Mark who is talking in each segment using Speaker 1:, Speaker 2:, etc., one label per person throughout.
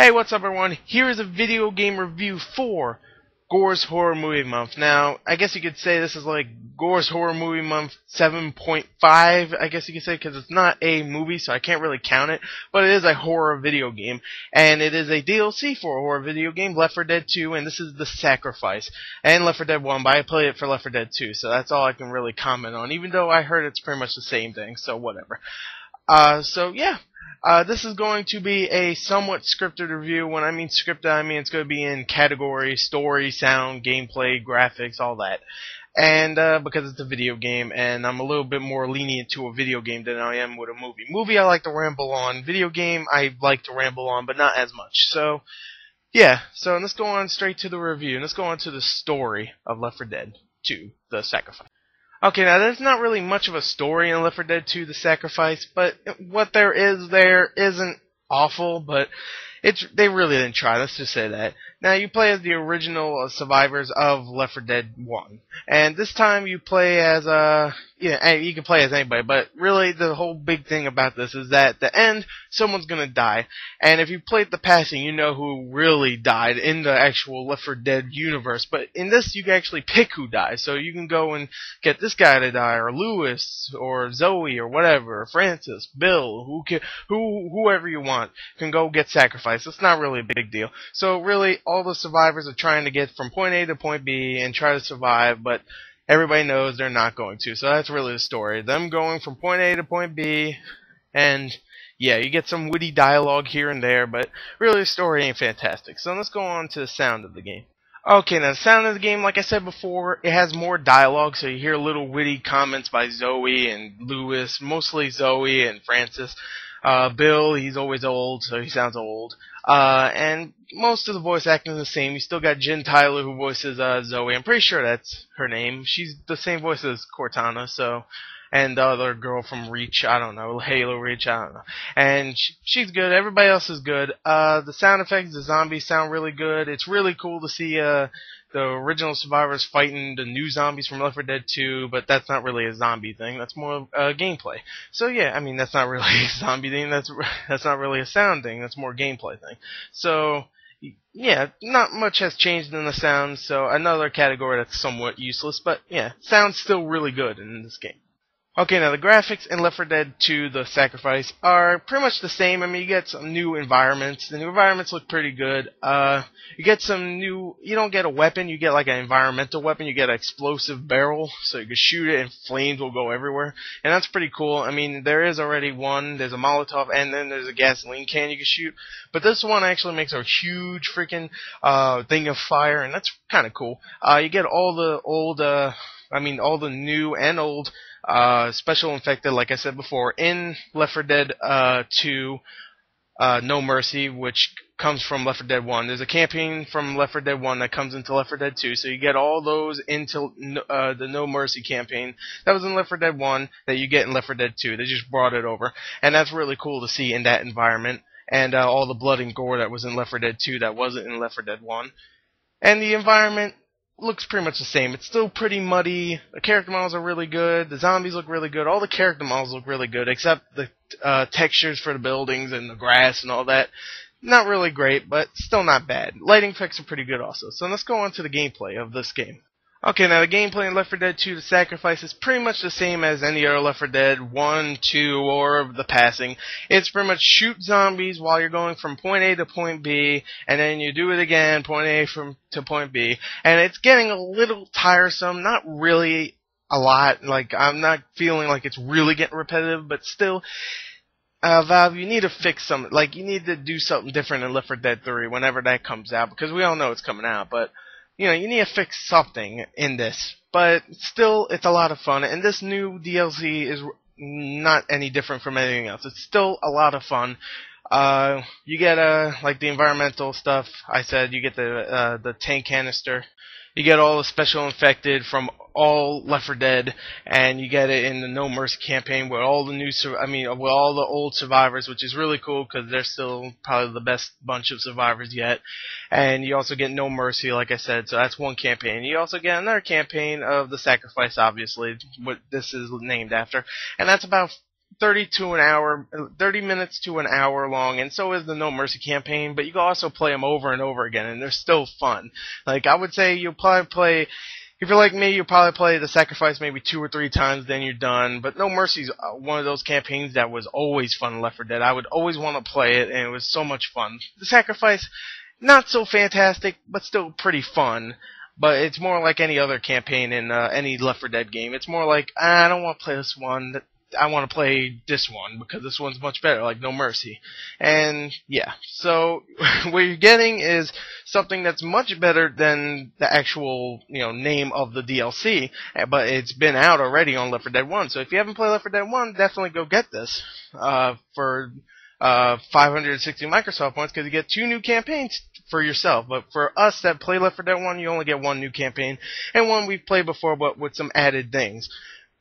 Speaker 1: Hey, what's up everyone? Here is a video game review for Gors Horror Movie Month. Now, I guess you could say this is like Gors Horror Movie Month 7.5, I guess you could say, because it's not a movie, so I can't really count it, but it is a horror video game, and it is a DLC for a horror video game, Left 4 Dead 2, and this is The Sacrifice, and Left 4 Dead 1, but I played it for Left 4 Dead 2, so that's all I can really comment on, even though I heard it's pretty much the same thing, so whatever. This is going to be a somewhat scripted review. When I mean scripted, I mean it's going to be in category, story, sound, gameplay, graphics, all that. And because it's a video game, and I'm a little bit more lenient to a video game than I am with a movie. Movie I like to ramble on. Video game I like to ramble on, but not as much. So, yeah. So let's go on straight to the review. And let's go on to the story of Left 4 Dead 2, The Sacrifice. Okay, now there's not really much of a story in Left 4 Dead 2, The Sacrifice, but what there isn't awful, but they really didn't try, let's just say that. Now, you play as the original survivors of Left 4 Dead 1, and this time you play as, you can play as anybody, but really the whole big thing about this is that at the end, someone's gonna die, and if you played the passing, you know who really died in the actual Left 4 Dead universe, but in this, you can actually pick who dies, so you can go and get this guy to die, or Lewis, or Zoe, or whatever, or Francis, Bill, whoever you want, can go get sacrificed. It's not really a big deal. So really, all the survivors are trying to get from point A to point B and try to survive, but everybody knows they're not going to. So that's really the story. Them going from point A to point B, and yeah, you get some witty dialogue here and there, but really the story ain't fantastic. So let's go on to the sound of the game. Okay, now the sound of the game, like I said before, it has more dialogue, so you hear little witty comments by Zoe and Lewis, mostly Zoe and Francis. Bill, he's always old, so he sounds old. And most of the voice acting is the same. You still got Jen Tyler, who voices Zoe. I'm pretty sure that's her name. She's the same voice as Cortana, so. And the other girl from Reach, I don't know, Halo Reach, I don't know. And she's good. Everybody else is good. The sound effects, the zombies sound really good. It's really cool to see the original survivors fighting the new zombies from Left 4 Dead 2, but that's not really a zombie thing. That's more gameplay. So yeah, I mean that's not really a zombie thing. That's not really a sound thing. That's more a gameplay thing. So yeah, not much has changed in the sound. So another category that's somewhat useless, but yeah, sounds still really good in this game. Okay, now the graphics in Left 4 Dead 2, The Sacrifice, are pretty much the same. I mean, you get some new environments. The new environments look pretty good. You get some new, you don't get a weapon, you get like an environmental weapon. You get an explosive barrel, so you can shoot it and flames will go everywhere. And that's pretty cool. I mean, there is already one, there's a Molotov, and then there's a gasoline can you can shoot. But this one actually makes a huge freaking thing of fire, and that's kind of cool. You get all the old, all the new and old special infected, like I said before, in Left 4 Dead 2, No Mercy, which comes from Left 4 Dead 1. There's a campaign from Left 4 Dead 1 that comes into Left 4 Dead 2, so you get all those into the No Mercy campaign that was in Left 4 Dead 1 that you get in Left 4 Dead 2. They just brought it over, and that's really cool to see in that environment, and all the blood and gore that was in Left 4 Dead 2 that wasn't in Left 4 Dead 1. And the environment looks pretty much the same. It's still pretty muddy. The character models are really good. The zombies look really good. All the character models look really good, except the textures for the buildings and the grass and all that. Not really great, but still not bad. Lighting effects are pretty good also. So let's go on to the gameplay of this game. Okay, now the gameplay in Left 4 Dead 2, The Sacrifice, is pretty much the same as any other Left 4 Dead 1, 2, or The Passing. It's pretty much shoot zombies while you're going from point A to point B, and then you do it again, point A to point B. And it's getting a little tiresome, not really a lot. Like, I'm not feeling like it's really getting repetitive, but still, Valve, you need to fix something. Like, you need to do something different in Left 4 Dead 3 whenever that comes out, because we all know it's coming out, but you know, you need to fix something in this, but still, it's a lot of fun, and this new DLC is not any different from anything else. It's still a lot of fun. You get, like the environmental stuff, I said, you get the tank canister, you get all the special infected from all Left 4 Dead, and you get it in the No Mercy campaign with all the with all the old survivors, which is really cool because they're still probably the best bunch of survivors yet. And you also get No Mercy, like I said, so that's one campaign. You also get another campaign of The Sacrifice, obviously, what this is named after, and that's about 30 minutes to an hour long, and so is the No Mercy campaign, but you can also play them over and over again, and they're still fun. Like, I would say you'll probably play, if you're like me, you'll probably play the Sacrifice maybe 2 or 3 times, then you're done. But No Mercy's one of those campaigns that was always fun in Left 4 Dead. I would always want to play it, and it was so much fun. The Sacrifice, not so fantastic, but still pretty fun. But it's more like any other campaign in any Left 4 Dead game. It's more like, I don't want to play this one. I want to play this one because this one's much better, like No Mercy. And yeah, so what you're getting is something that's much better than the actual, name of the DLC, but it's been out already on Left 4 Dead 1. So if you haven't played Left 4 Dead 1, definitely go get this for 560 Microsoft points, because you get 2 new campaigns for yourself. But for us that play Left 4 Dead 1, you only get 1 new campaign, and one we've played before, but with some added things.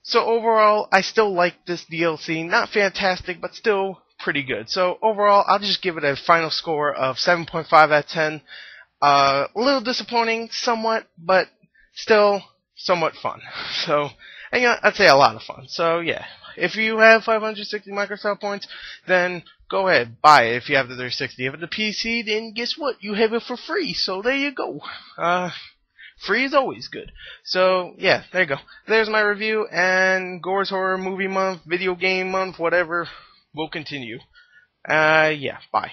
Speaker 1: So overall, I still like this DLC. Not fantastic, but still pretty good. So overall, I'll just give it a final score of 7.5 out of 10. A little disappointing, somewhat, but still somewhat fun. So, I'd say a lot of fun. So yeah, if you have 560 Microsoft points, then go ahead, buy it if you have the 360. If it's a PC, then guess what? You have it for free. So there you go. Free is always good. So, yeah, there you go. There's my review, and Gors Horror Movie Month, Video Game Month, whatever, will continue. Yeah, bye.